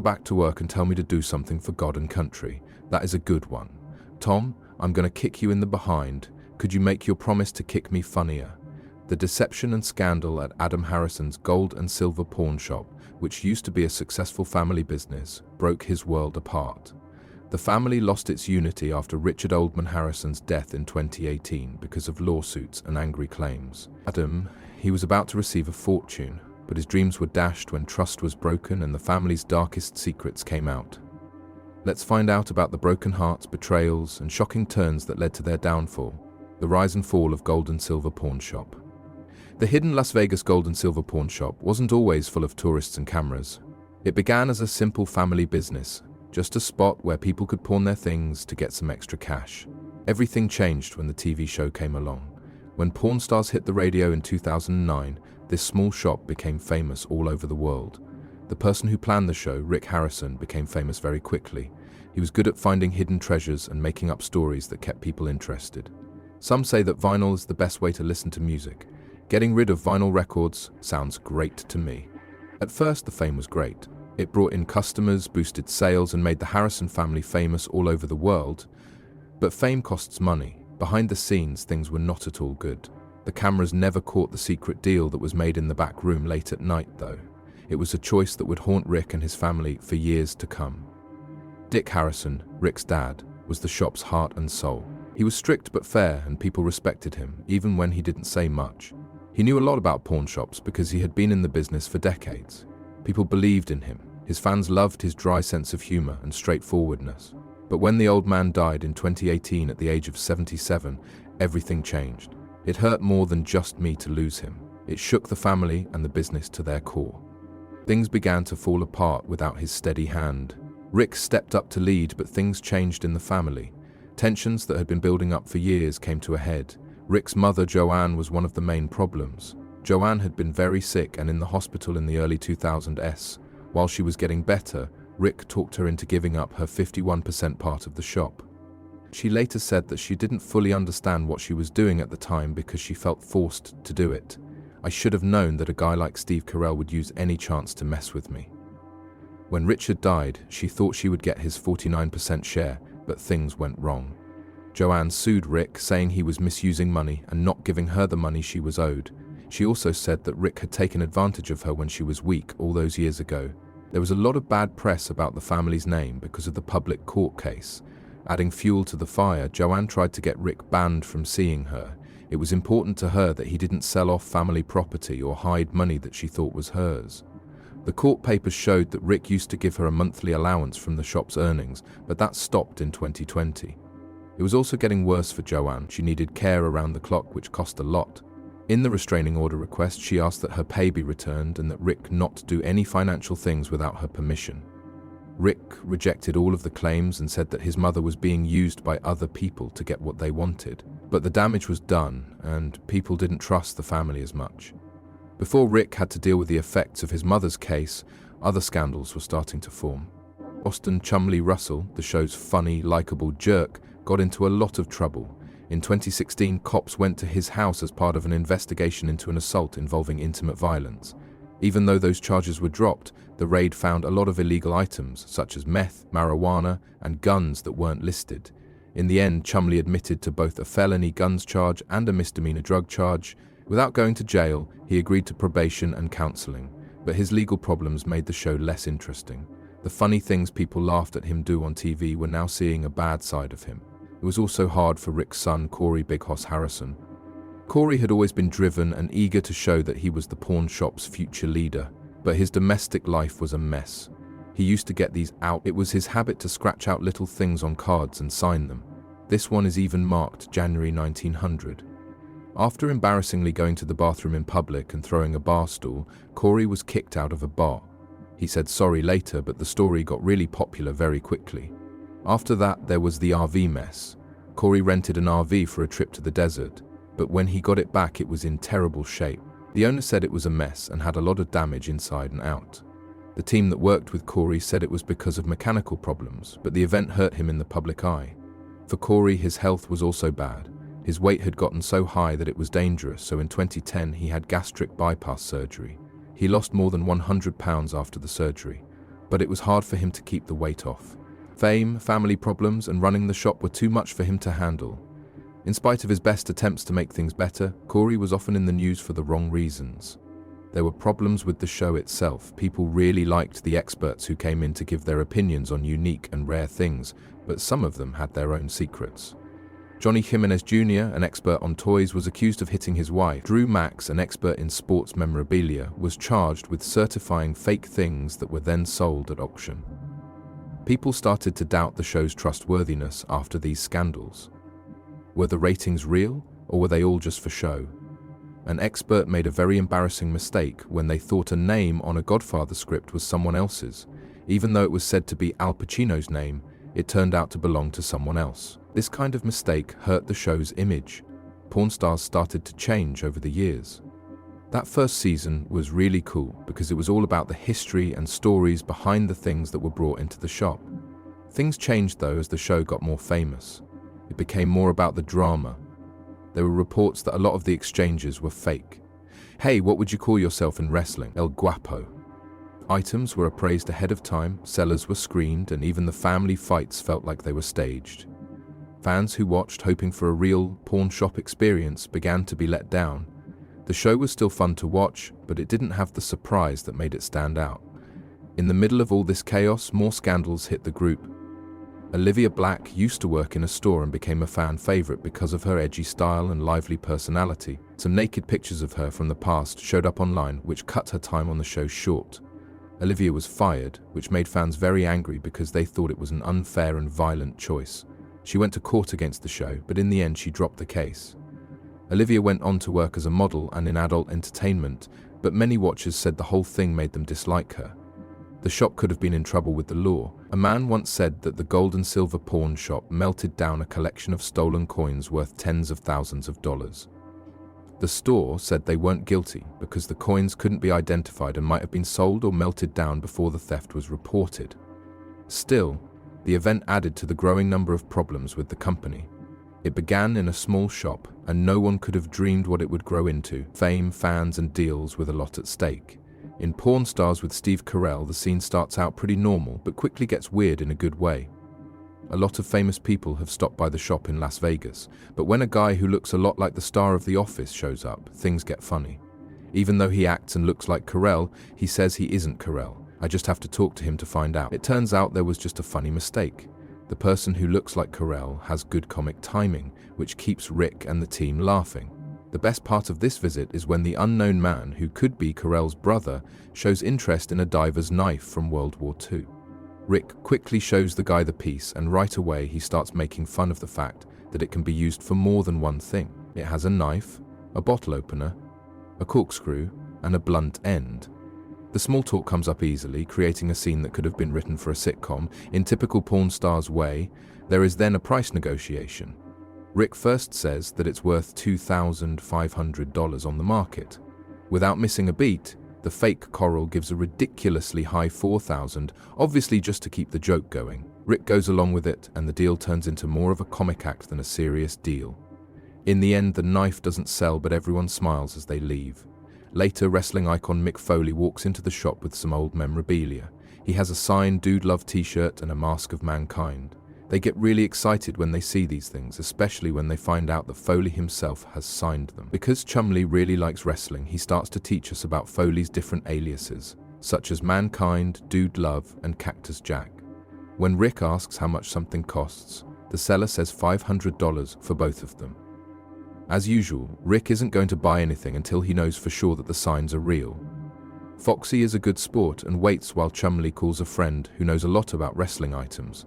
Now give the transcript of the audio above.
back to work and tell me to do something for God and country. That is a good one. Tom, I'm gonna kick you in the behind. Could you make your promise to kick me funnier? The deception and scandal at Adam Harrison's gold and silver pawn shop, which used to be a successful family business, broke his world apart. The family lost its unity after Richard Oldman Harrison's death in 2018 because of lawsuits and angry claims. Adam, he was about to receive a fortune, but his dreams were dashed when trust was broken and the family's darkest secrets came out. Let's find out about the broken hearts, betrayals, and shocking turns that led to their downfall, the rise and fall of Gold and Silver Pawn Shop. The hidden Las Vegas Gold and Silver Pawn Shop wasn't always full of tourists and cameras. It began as a simple family business, just a spot where people could pawn their things to get some extra cash. Everything changed when the TV show came along. When Pawn Stars hit the radio in 2009, this small shop became famous all over the world. The person who planned the show, Rick Harrison, became famous very quickly. He was good at finding hidden treasures and making up stories that kept people interested. Some say that vinyl is the best way to listen to music. Getting rid of vinyl records sounds great to me. At first, the fame was great. It brought in customers, boosted sales, and made the Harrison family famous all over the world. But fame costs money. Behind the scenes, things were not at all good. The cameras never caught the secret deal that was made in the back room late at night, though. It was a choice that would haunt Rick and his family for years to come. Dick Harrison, Rick's dad, was the shop's heart and soul. He was strict but fair, and people respected him, even when he didn't say much. He knew a lot about pawn shops because he had been in the business for decades. People believed in him. His fans loved his dry sense of humor and straightforwardness. But when the old man died in 2018 at the age of 77, everything changed. It hurt more than just me to lose him. It shook the family and the business to their core. Things began to fall apart without his steady hand. Rick stepped up to lead, but things changed in the family. Tensions that had been building up for years came to a head. Rick's mother, Joanne, was one of the main problems. Joanne had been very sick and in the hospital in the early 2000s. While she was getting better, Rick talked her into giving up her 51% part of the shop. She later said that she didn't fully understand what she was doing at the time because she felt forced to do it. I should have known that a guy like Steve Carell would use any chance to mess with me. When Richard died, she thought she would get his 49% share, but things went wrong. Joanne sued Rick, saying he was misusing money and not giving her the money she was owed. She also said that Rick had taken advantage of her when she was weak all those years ago. There was a lot of bad press about the family's name because of the public court case. Adding fuel to the fire, Joanne tried to get Rick banned from seeing her. It was important to her that he didn't sell off family property or hide money that she thought was hers. The court papers showed that Rick used to give her a monthly allowance from the shop's earnings, but that stopped in 2020. It was also getting worse for Joanne. She needed care around the clock, which cost a lot. In the restraining order request, she asked that her pay be returned and that Rick not do any financial things without her permission. Rick rejected all of the claims and said that his mother was being used by other people to get what they wanted. But the damage was done, and people didn't trust the family as much. Before Rick had to deal with the effects of his mother's case, other scandals were starting to form. Austin Chumley Russell, the show's funny, likable jerk, got into a lot of trouble. In 2016, cops went to his house as part of an investigation into an assault involving intimate violence. Even though those charges were dropped, the raid found a lot of illegal items, such as meth, marijuana, and guns that weren't listed. In the end, Chumley admitted to both a felony guns charge and a misdemeanor drug charge. Without going to jail, he agreed to probation and counseling, but his legal problems made the show less interesting. The funny things people laughed at him do on TV were now seeing a bad side of him. It was also hard for Rick's son, Corey Big Hoss Harrison. Corey had always been driven and eager to show that he was the pawn shop's future leader, but his domestic life was a mess. He used to get these out. It was his habit to scratch out little things on cards and sign them. This one is even marked January 1900. After embarrassingly going to the bathroom in public and throwing a bar stool, Corey was kicked out of a bar. He said sorry later, but the story got really popular very quickly. After that, there was the RV mess. Corey rented an RV for a trip to the desert, but when he got it back, it was in terrible shape. The owner said it was a mess and had a lot of damage inside and out. The team that worked with Corey said it was because of mechanical problems, but the event hurt him in the public eye. For Corey, his health was also bad. His weight had gotten so high that it was dangerous, so in 2010 he had gastric bypass surgery. He lost more than 100 pounds after the surgery. but it was hard for him to keep the weight off. Fame, family problems, and running the shop were too much for him to handle. In spite of his best attempts to make things better, Corey was often in the news for the wrong reasons. There were problems with the show itself. People really liked the experts who came in to give their opinions on unique and rare things, but some of them had their own secrets. Johnny Jimenez Jr., an expert on toys, was accused of hitting his wife. Drew Max, an expert in sports memorabilia, was charged with certifying fake things that were then sold at auction. People started to doubt the show's trustworthiness after these scandals. Were the ratings real, or were they all just for show? An expert made a very embarrassing mistake when they thought a name on a Godfather script was someone else's. Even though it was said to be Al Pacino's name, it turned out to belong to someone else. This kind of mistake hurt the show's image. Porn stars started to change over the years. That first season was really cool because it was all about the history and stories behind the things that were brought into the shop. Things changed though as the show got more famous. It became more about the drama. There were reports that a lot of the exchanges were fake. Hey, what would you call yourself in wrestling? El Guapo. Items were appraised ahead of time, sellers were screened, and even the family fights felt like they were staged. Fans who watched hoping for a real pawn shop experience began to be let down. The show was still fun to watch, but it didn't have the surprise that made it stand out. In the middle of all this chaos, more scandals hit the group. Olivia Black used to work in a store and became a fan favorite because of her edgy style and lively personality. Some naked pictures of her from the past showed up online, which cut her time on the show short. Olivia was fired, which made fans very angry because they thought it was an unfair and violent choice. She went to court against the show, but in the end she dropped the case. Olivia went on to work as a model and in adult entertainment, but many watchers said the whole thing made them dislike her. The shop could have been in trouble with the law. A man once said that the gold and silver pawn shop melted down a collection of stolen coins worth tens of thousands of dollars. The store said they weren't guilty because the coins couldn't be identified and might have been sold or melted down before the theft was reported. Still, the event added to the growing number of problems with the company. It began in a small shop, and no one could have dreamed what it would grow into: fame, fans, and deals with a lot at stake. In Porn Stars with Steve Carell, the scene starts out pretty normal, but quickly gets weird in a good way. A lot of famous people have stopped by the shop in Las Vegas, but when a guy who looks a lot like the star of The Office shows up, things get funny. Even though he acts and looks like Carell, he says he isn't Carell. I just have to talk to him to find out. It turns out there was just a funny mistake. The person who looks like Carell has good comic timing, which keeps Rick and the team laughing. The best part of this visit is when the unknown man, who could be Carell's brother, shows interest in a diver's knife from World War II. Rick quickly shows the guy the piece, and right away he starts making fun of the fact that it can be used for more than one thing. It has a knife, a bottle opener, a corkscrew, and a blunt end. The small talk comes up easily, creating a scene that could have been written for a sitcom. In typical Porn Stars way, there is then a price negotiation. Rick first says that it's worth $2,500 on the market. Without missing a beat, the fake coral gives a ridiculously high $4,000, obviously just to keep the joke going. Rick goes along with it, and the deal turns into more of a comic act than a serious deal. In the end, the knife doesn't sell, but everyone smiles as they leave. Later, wrestling icon Mick Foley walks into the shop with some old memorabilia. He has a signed Dude Love t-shirt and a mask of Mankind. They get really excited when they see these things, especially when they find out that Foley himself has signed them. Because Chumlee really likes wrestling, he starts to teach us about Foley's different aliases, such as Mankind, Dude Love, and Cactus Jack. When Rick asks how much something costs, the seller says $500 for both of them. As usual, Rick isn't going to buy anything until he knows for sure that the signs are real. Foxy is a good sport and waits while Chumlee calls a friend who knows a lot about wrestling items.